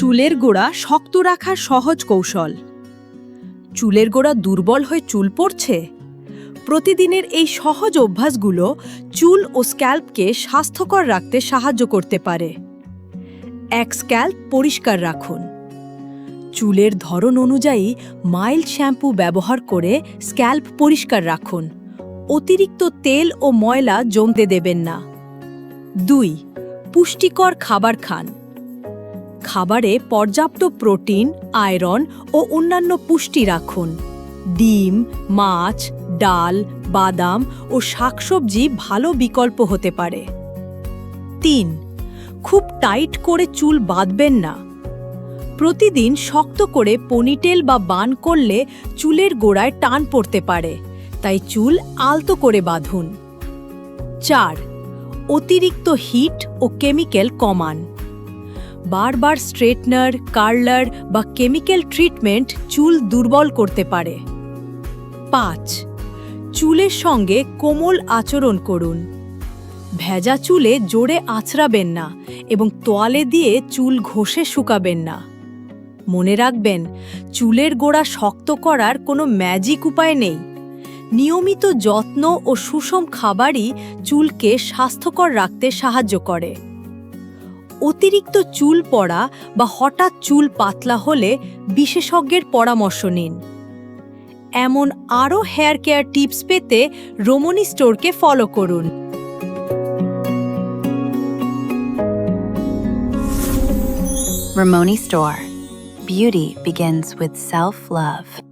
চুলের গোড়া শক্ত রাখার সহজ কৌশল। চুলের গোড়া দুর্বল হয়ে চুল পড়ছে? প্রতিদিনের এই সহজ অভ্যাসগুলো চুল ও স্ক্যাল্পকে স্বাস্থ্যকর রাখতে সাহায্য করতে পারে। এক, স্ক্যাল্প পরিষ্কার রাখুন। চুলের ধরন অনুযায়ী মাইল্ড শ্যাম্পু ব্যবহার করে স্ক্যাল্প পরিষ্কার রাখুন। অতিরিক্ত তেল ও ময়লা জমতে দেবেন না। 2, পুষ্টিকর খাবার খান। খাবারে পর্যাপ্ত প্রোটিন, আয়রন ও অন্যান্য পুষ্টি রাখুন। ডিম, মাছ, ডাল, বাদাম ও শাকসবজি ভালো বিকল্প হতে পারে। 3, খুব টাইট করে চুল বাঁধবেন না। প্রতিদিন শক্ত করে পনিটেল বা বান করলে চুলের গোড়ায় টান পড়তে পারে, তাই চুল আলতো করে বাঁধুন। 4, অতিরিক্ত হিট ও কেমিক্যাল কমান। বারবার স্ট্রেটনার, কার্লার বা কেমিক্যাল ট্রিটমেন্ট চুল দুর্বল করতে পারে। 5, চুলের সঙ্গে কোমল আচরণ করুন। ভেজা চুলে জোরে আঁচড়াবেন না এবং তোয়ালে দিয়ে চুল ঘষে শুকাবেন না। মনে রাখবেন, চুলের গোড়া শক্ত করার কোনো ম্যাজিক উপায় নেই। নিয়মিত যত্ন ও সুষম খাবারই চুলকে স্বাস্থ্যকর রাখতে সাহায্য করে। অতিরিক্ত চুল পড়া বা হঠাৎ চুল পাতলা হলে বিশেষজ্ঞের পরামর্শ নিন। এমন আরও হেয়ার কেয়ার টিপস পেতে রমণী স্টোরকে ফলো করুন। Ramoni Store. Beauty begins with self-love.